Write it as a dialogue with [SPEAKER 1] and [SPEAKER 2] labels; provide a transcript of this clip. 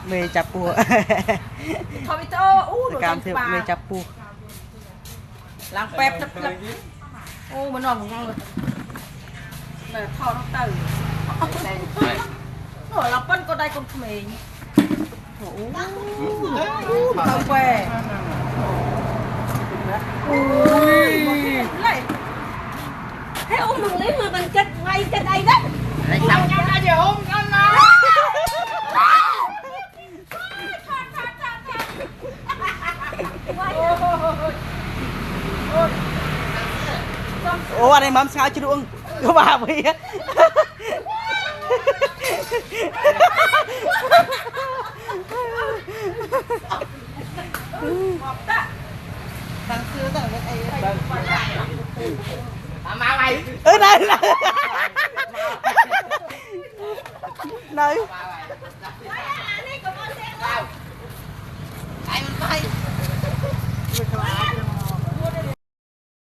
[SPEAKER 1] mê chập bùa
[SPEAKER 2] thôi bị tô
[SPEAKER 1] cảm thấy mê chập bùa
[SPEAKER 2] làm pep đập đập mà ngon ngon rồi là thò nó từ rồi là phân con đây con mình không què thế ông đừng lấy mà bằng chân ngay trên đây đấy xong nhau ra gì không ngon ngon
[SPEAKER 1] ủa anh em mắm sao chứ luôn có bà bị á
[SPEAKER 2] thằng xưa tao cái má mày
[SPEAKER 1] này này
[SPEAKER 2] anh bay